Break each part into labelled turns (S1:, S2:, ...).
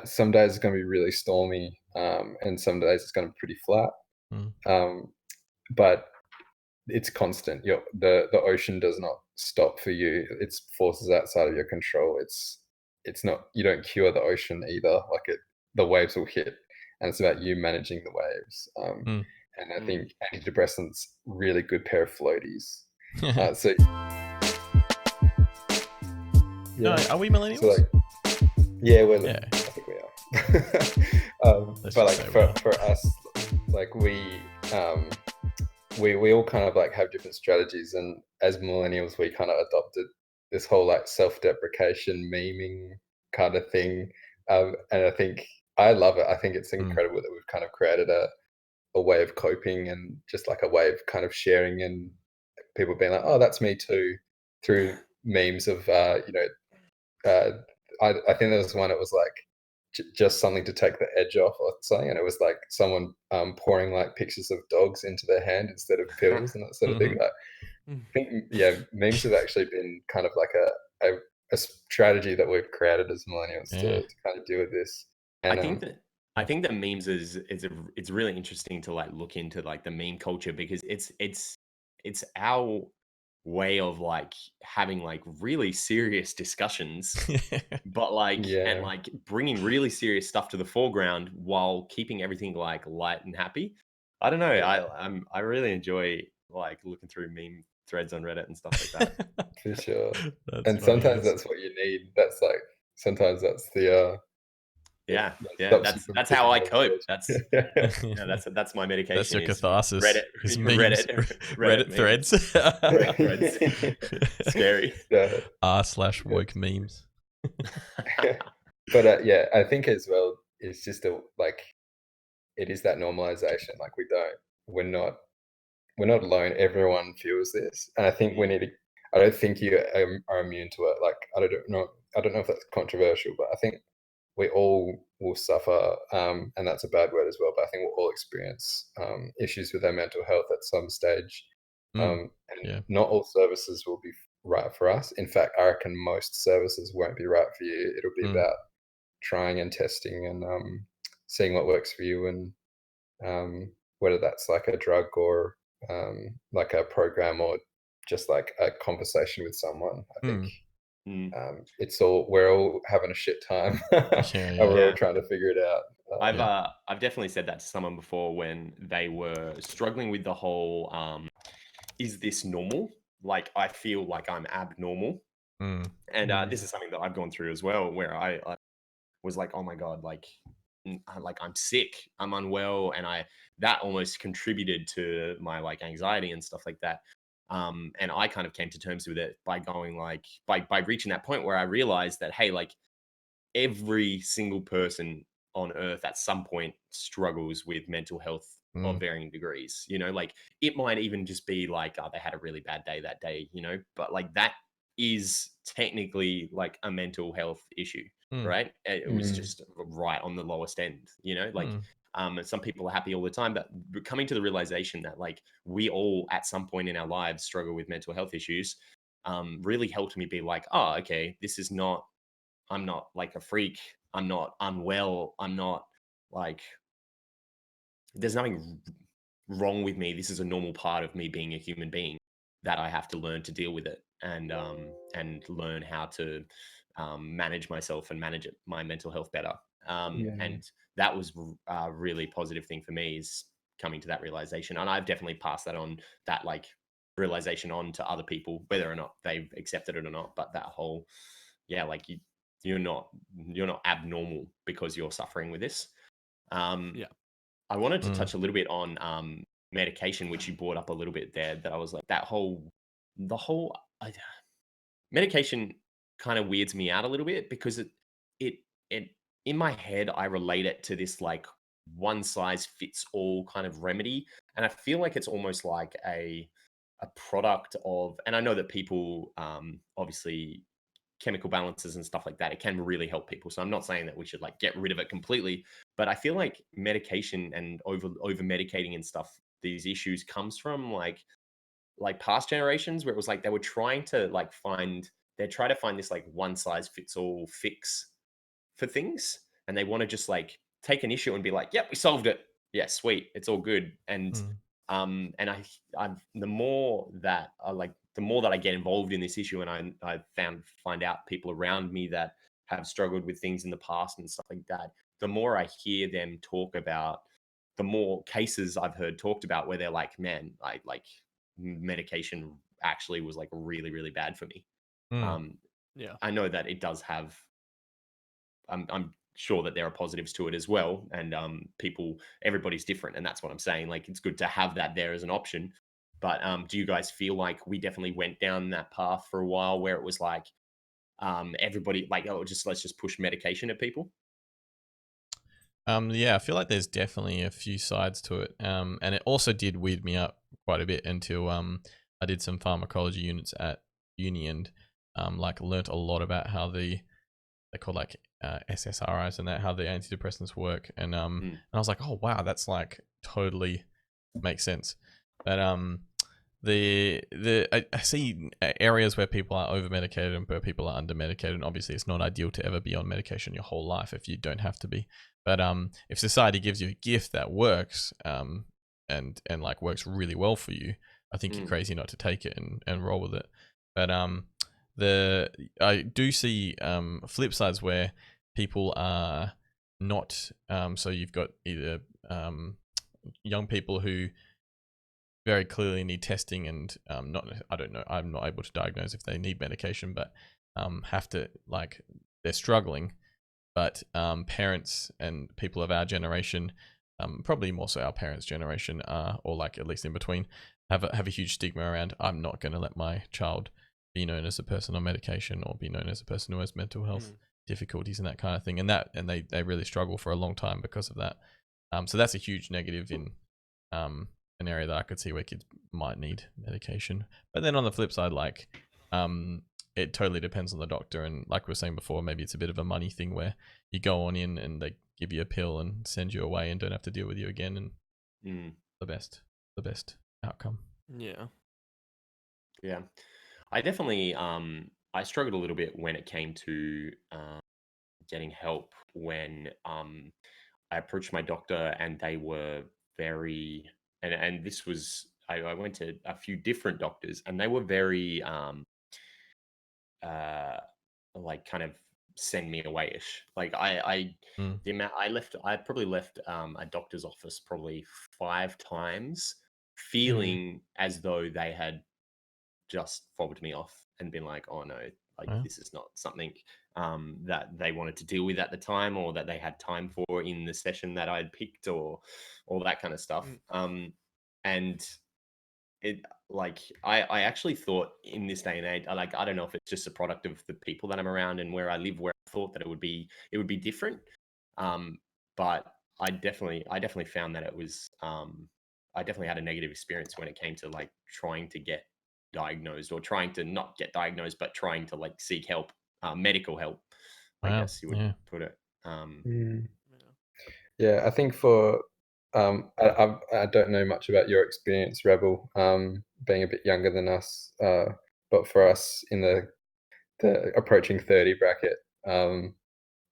S1: Some days it's going to be really stormy, and some days it's going to be pretty flat.
S2: Mm.
S1: Um, but it's constant. The ocean does not stop for you. It's forces outside of your control. It's not, you don't cure the ocean either. The waves will hit, and it's about you managing the waves.
S2: Mm.
S1: And I
S3: Mm.
S1: think antidepressants, really good pair of floaties. So
S2: No,
S1: yeah,
S2: are we
S1: so
S2: millennials?
S1: like yeah,
S2: Yeah,
S1: I think we are.
S2: let's
S1: But
S2: just
S1: like
S2: say we are.
S1: for us, like um we all kind of like have different strategies, and as millennials we kind of adopted this whole like self-deprecation memeing kind of thing. And I think I love it. I think it's
S2: Mm.
S1: incredible that we've kind of created a way of coping, and just like a way of kind of sharing, and people being like, oh, that's me too, through memes of uh I think there was one, it was like just something to take the edge off or something, and it was like someone pouring like pictures of dogs into their hand instead of pills and that sort of thing.
S2: Mhm.
S1: Like, I think, yeah, memes have actually been kind of like a strategy that we've created as millennials
S2: Yeah.
S1: to kind of deal with this.
S3: I
S1: And
S3: think that I think that memes it's really interesting to like look into like the meme culture because it's our way of like having like really serious discussions, but like and
S1: yeah,
S3: like bringing really serious stuff to the foreground while keeping everything like light and happy. I don't know.
S1: yeah,
S3: I really enjoy like looking through meme threads on Reddit and stuff like that.
S1: for sure.
S2: That's
S1: And
S2: funny
S1: sometimes
S2: as
S1: that's what you need. That's like sometimes that's the
S3: Yeah,
S1: that
S3: yeah.
S1: stops you
S3: That's
S1: from
S3: that's how
S1: tipping
S3: I
S1: over
S3: cope.
S1: the edge.
S3: Yeah, that's my
S2: That's
S3: medication
S2: your
S3: is
S2: catharsis,
S3: Reddit,
S2: is memes,
S3: Reddit
S2: Reddit
S3: memes,
S2: threads.
S3: Reddit threads. Scary.
S1: Yeah,
S2: R slash
S1: yeah.
S2: woke memes.
S1: But, yeah, I think as well, it's just it is that normalization, like, we're not we're not alone, everyone feels this, and I think we
S3: Mm,
S1: need to I don't think you, are immune to it, like, I don't know if that's controversial, but I think we all will suffer, and that's a bad word as well, but I think we'll all experience, issues with our mental health at some stage,
S2: Mm,
S1: and
S2: yeah.
S1: not all services will be right for us. In fact, I reckon most services won't be right for you. It'll be
S2: Mm,
S1: about trying and testing, and seeing what works for you, and whether that's like a drug, or like a program, or just like a conversation with someone. I think
S3: mm, mm.
S1: we're all having a shit time, and
S2: yeah, yeah.
S1: we're all
S3: Yeah.
S1: trying to figure it out.
S2: Yeah.
S3: I've definitely said that to someone before when they were struggling with the whole is this normal? Like I feel like I'm abnormal.
S2: Mm,
S3: And this
S1: Mm,
S3: is something that I've gone through as well where I was like, "Oh my god, like like I'm sick, I'm unwell," and I that almost contributed to my like anxiety and stuff like that. And I kind of came to terms with it by going like by reaching that point where I realized that hey, like every single person on earth at some point struggles with mental health
S2: mm,
S3: of varying degrees. You know, like it might even just be like, oh, they had a really bad day that day, you know, but like that is technically like a mental health issue,
S2: mm,
S3: right? It was
S1: mm,
S3: just right on the lowest end, you know, like
S2: mm,
S3: some people are happy all the time, but coming to the realization that like we all at some point in our lives struggle with mental health issues really helped me be like, oh, okay, this is not I'm not like a freak. I'm not unwell. I'm not like there's nothing wrong with me. This is a normal part of me being a human being that I have to learn to deal with it and learn how to manage myself and manage my mental health better.
S1: yeah,
S3: And that was a really positive thing for me is coming to that realization. And I've definitely passed that on that like realization on to other people, whether or not they've accepted it or not. But that whole, yeah, like you're not you're not abnormal because you're suffering with this. Um,
S2: yeah.
S3: I wanted to
S2: Mm,
S3: touch a little bit on medication, which you brought up a little bit there. That I was like the whole medication kind of weirds me out a little bit because it it in my head I relate it to this like one size fits all kind of remedy, and I feel like it's almost like a product of. And I know that people obviously chemical balances and stuff like that, it can really help people. So I'm not saying that we should like get rid of it completely, but I feel like medication and over medicating and stuff, these issues comes from like past generations where it was like they were trying to like find they try to find this like one size fits all fix for things. and they want to just like take an issue and be like, "Yep, we solved it. Yeah, sweet, it's all good."
S2: Mm.
S3: And I've the more that the more that I get involved in this issue, and I find out people around me that have struggled with things in the past and stuff like that, the more I hear them talk about, the more cases I've heard talked about where they're like, "Man, I like medication actually was like really, really bad for me."
S2: Mm.
S3: Um,
S4: Yeah.
S3: I know that it does have. I'm sure that there are positives to it as well, and everybody's different, and that's what I'm saying. Like, it's good to have that there as an option. But do you guys feel like we definitely went down that path for a while, where it was like everybody like, oh, just let's just push medication at people?
S2: Yeah, I feel like there's definitely a few sides to it. And it also did weird me up quite a bit until I did some pharmacology units at uni and like learnt a lot about how they call like SSRIs and that, how the antidepressants work. And I was like, oh wow, that's like totally makes sense. But I see areas where people are over medicated and where people are under medicated. And obviously, it's not ideal to ever be on medication your whole life if you don't have to be. But if society gives you a gift that works, and like works really well for you, I think you're crazy not to take it and roll with it. But I do see flip sides where people are not. So you've got either young people who very clearly need testing and not, I don't know, I'm not able to diagnose if they need medication, but have to, like, they're struggling. But parents and people of our generation, probably more so our parents' generation, or like at least in between, have a huge stigma around, I'm not going to let my child be known as a person on medication or be known as a person who has mental health difficulties and that kind of thing. And they really struggle for a long time because of that. So that's a huge negative in an area that I could see where kids might need medication. But then on the flip side, like, it totally depends on the doctor. And like we were saying before, maybe it's a bit of a money thing where you go on in and they give you a pill and send you away and don't have to deal with you again. And the best outcome.
S4: Yeah.
S3: Yeah. I definitely I struggled a little bit when it came to getting help when I approached my doctor and they were very, and this was, I went to a few different doctors and they were very uh like kind of send me away ish. Like
S2: Mm.
S3: the amount I probably left a doctor's office probably 5 times feeling as though they had just fobbed me off and been like, oh no, like
S2: Yeah.
S3: this is not something that they wanted to deal with at the time or that they had time for in the session that I'd picked or all that kind of stuff. And it like I actually thought in this day and age, I don't know if it's just a product of the people that I'm around and where I live, where I thought that it would be different. But I definitely found that it was I definitely had a negative experience when it came to like trying to get diagnosed or trying to not get diagnosed, but trying to like seek help, medical help, I
S2: Wow.
S3: guess you would
S2: Yeah.
S3: put it.
S1: Yeah, I think for I don't know much about your experience, Rebel, being a bit younger than us, but for us in the approaching 30 bracket,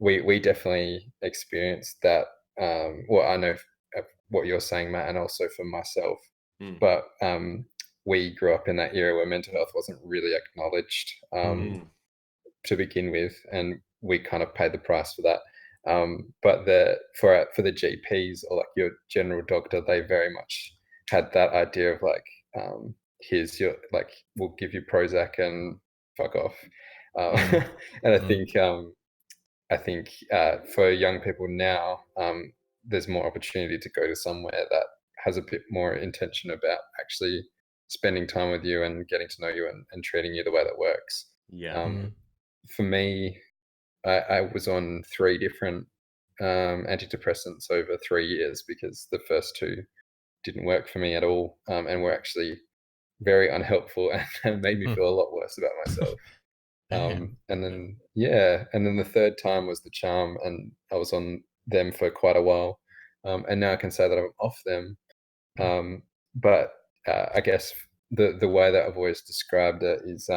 S1: we definitely experienced that. Well, I know what you're saying, Matt, and also for myself, but we grew up in that era where mental health wasn't really acknowledged to begin with, and we kind of paid the price for that. But for the GPs or like your general doctor, they very much had that idea of like, here's your, like, we'll give you Prozac and fuck off. And I think for young people now, there's more opportunity to go to somewhere that has a bit more intention about actually spending time with you and getting to know you and treating you the way that works.
S3: Yeah.
S1: For me, I was on 3 different antidepressants over 3 years because the first 2 didn't work for me at all, and were actually very unhelpful and made me feel a lot worse about myself.
S2: Damn.
S1: And then the third time was the charm, and I was on them for quite a while, and now I can say that I'm off them. But I guess the way that I've always described it is,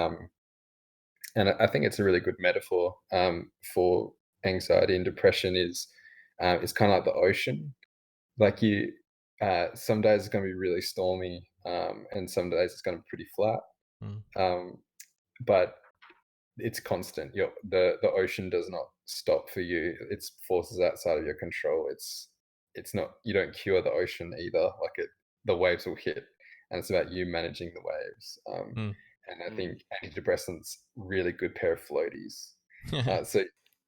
S1: and I think it's a really good metaphor for anxiety and depression is it's kind of like the ocean. Like some days it's going to be really stormy, and some days it's going to be pretty flat.
S2: Mm.
S1: Um, but it's constant. The ocean does not stop for you. It's forces outside of your control. It's not, you don't cure the ocean either. Like the waves will hit, and it's about you managing the waves.
S2: Mm.
S1: And I
S3: Mm.
S1: think antidepressants really good pair of floaties. So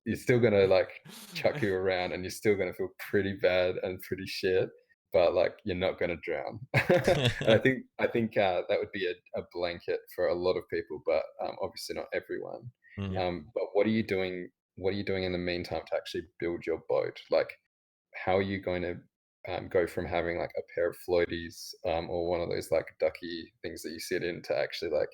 S1: you're still gonna like chuck you around, and you're still gonna feel pretty bad and pretty shit, but like you're not gonna drown. And I think that would be a blanket for a lot of people, but obviously not everyone.
S2: Mm.
S1: But what are you doing? What are you doing in the meantime to actually build your boat? Like, how are you going to go from having like a pair of floaties, or one of those like ducky things that you sit in, to actually like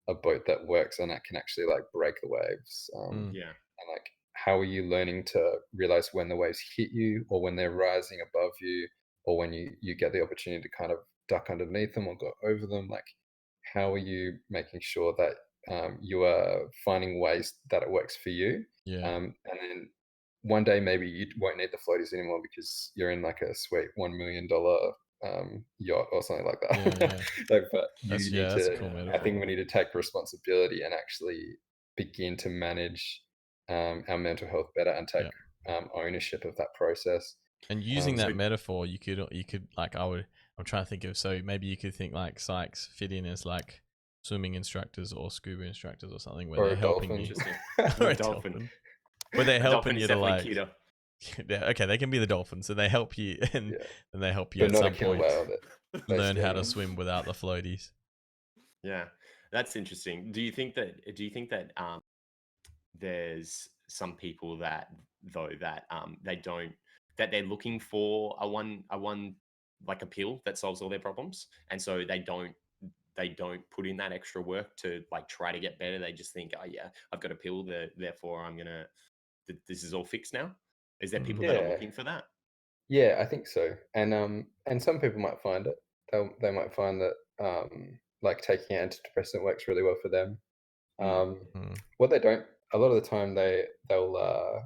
S1: a boat that works and that can actually like break the waves?
S2: Mm.
S3: Yeah.
S1: And like, how are you learning to realize when the waves hit you, or when they're rising above you, or when you get the opportunity to kind of duck underneath them or go over them? Like, how are you making sure that you are finding ways that it works for you?
S2: Yeah.
S1: And then one day maybe you won't need the floaties anymore because you're in like a sweet $1 million yacht or something like
S2: Yeah.
S1: that.
S2: Yeah.
S1: Like, but you need
S2: That's a
S1: to.
S2: cool
S3: Yeah.
S1: I think
S2: metaphor.
S1: we need to take responsibility and actually begin to manage our mental health better, and take
S2: Yeah.
S1: ownership of that process.
S2: And using
S3: So
S2: that metaphor, you could like I'm trying to think of, so maybe you could think like psychs fit in as like swimming instructors or scuba instructors or something, where
S1: Or
S2: they're
S1: a
S2: helping
S1: dolphin.
S2: you.
S3: interesting.
S2: Or
S3: A
S2: a
S3: dolphin.
S2: dolphin. Where they're
S3: A
S2: helping
S3: dolphin
S2: you
S3: is
S2: to
S3: definitely
S2: like
S3: cuter.
S2: yeah, okay, they can be the dolphin, so they help you and
S1: Yeah,
S2: they help you
S1: but
S2: at
S1: not a
S2: some
S1: killer
S2: point
S1: whale that
S2: learn
S1: basically
S2: how to
S1: anyone.
S2: swim without the floaties.
S3: Yeah, that's interesting. Do you think that there's some people that though that they don't, that they're looking for a one like a pill that solves all their problems, and so they don't put in that extra work to like try to get better. They just think, oh yeah, I've got a pill, therefore this is all fixed now. Is there
S2: Mm.
S3: people that are
S1: Yeah,
S3: looking for that?
S1: yeah, I think so. And some people might find it. They might find that like taking an antidepressant works really well for them.
S3: Mm,
S1: Um,
S2: Mm.
S1: what they don't, a lot of the time, they'll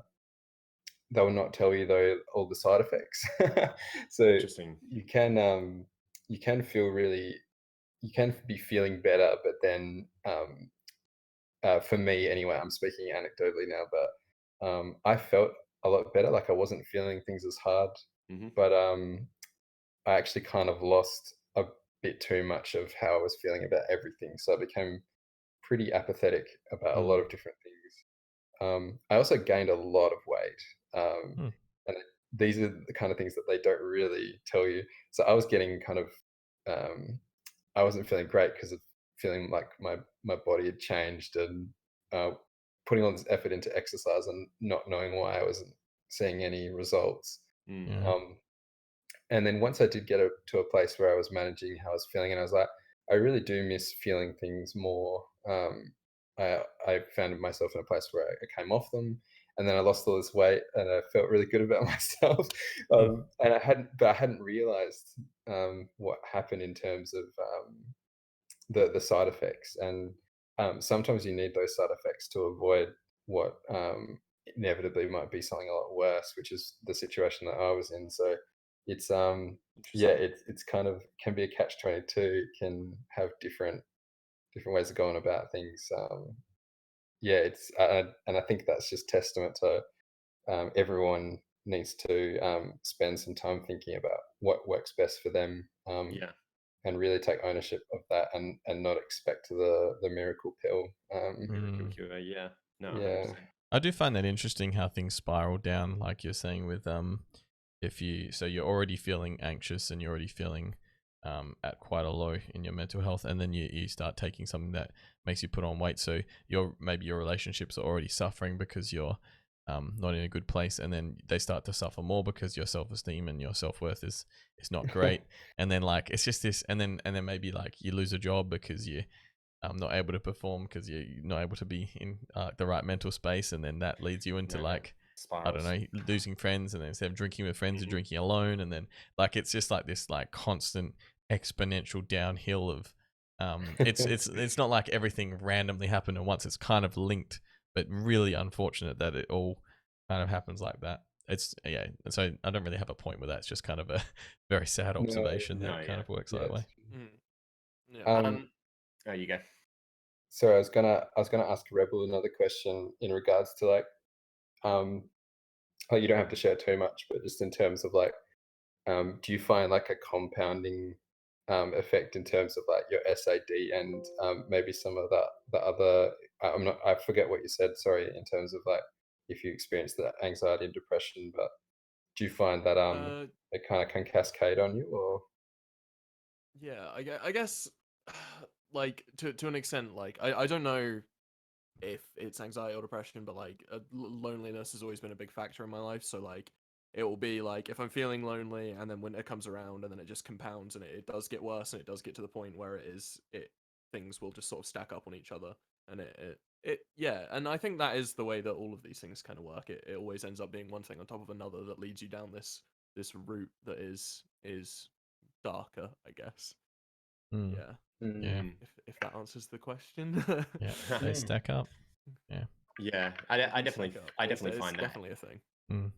S1: not tell you though all the side effects. So
S3: interesting.
S1: you can you can feel really, you can be feeling better, but then for me anyway, I'm speaking anecdotally now, but I felt a lot better. Like I wasn't feeling things as hard,
S3: Hmm.
S1: but I actually kind of lost a bit too much of how I was feeling about everything. So I became pretty apathetic about a lot
S2: Mm.
S1: of different things. I also gained a lot of weight,
S2: Mm.
S1: and these are the kind of things that they don't really tell you. So I was getting kind of, I wasn't feeling great because of feeling like my body had changed, and uh, putting all this effort into exercise and not knowing why I wasn't seeing any results.
S3: Mm,
S2: Yeah.
S1: Um, and then once I did get to a place where I was managing how I was feeling, and I was like, I really do miss feeling things more. I found myself in a place where I came off them, and then I lost all this weight, and I felt really good about myself.
S2: Mm.
S1: And but I hadn't realized what happened in terms of the side effects. And sometimes you need those side effects to avoid what inevitably might be something a lot worse, which is the situation that I was in. So it's yeah,
S3: interesting.
S1: it's kind of can be a catch-22. Can have different ways of going about things. Yeah, and I think that's just testament to everyone needs to spend some time thinking about what works best for them,
S3: Yeah.
S1: and really take ownership of that, and not expect the miracle pill.
S3: Miracle
S2: Mm.
S3: cure. Yeah. No,
S1: Yeah.
S3: 100%.
S2: I do find that interesting how things spiral down, like you're saying with if you, so you're already feeling anxious and you're already feeling at quite a low in your mental health, and then you start taking something that makes you put on weight, so maybe your relationships are already suffering because you're not in a good place, and then they start to suffer more because your self-esteem and your self-worth is not great, and then like it's just this, and then maybe like you lose a job because you not able to perform because you're not able to be in the right mental space, and then that leads you into
S3: No,
S2: like, I don't
S3: spirals.
S2: know, losing friends, and then instead of drinking with friends, you're
S3: Hmm.
S2: drinking alone, and then like it's just like this like constant exponential downhill of it's not like everything randomly happened at once. It's kind of linked, but really unfortunate that it all kind of happens like that. It's so I don't really have a point with that. It's just kind of a very sad observation
S3: No,
S2: that it kind
S3: yeah.
S2: of works
S1: Yeah,
S2: that way.
S3: Mm.
S1: Um,
S3: Oh, you go.
S1: so I was gonna ask Rebel another question in regards to like, oh, you don't have to share too much, but just in terms of like, do you find like a compounding effect in terms of like your SAD and maybe some of the other? I forget what you said. Sorry, in terms of like if you experience that anxiety and depression, but do you find that it kind of can cascade on you, or?
S4: Yeah, I guess like to an extent, like I don't know if it's anxiety or depression, but like loneliness has always been a big factor in my life. So like it will be like if I'm feeling lonely and then winter comes around and then it just compounds and it does get worse and it does get to the point where it things will just sort of stack up on each other and it yeah, and I think that is the way that all of these things kind of work. It always ends up being one thing on top of another that leads you down this route that is darker, I guess.
S2: Mm.
S4: Yeah.
S2: Yeah.
S3: Mm.
S4: If that answers the question.
S2: Yeah. They stack up. Yeah.
S3: Yeah,
S4: They
S3: I
S4: do stack
S3: definitely
S4: up.
S3: I
S4: It's
S3: definitely find that.
S4: definitely a thing.
S2: Mm.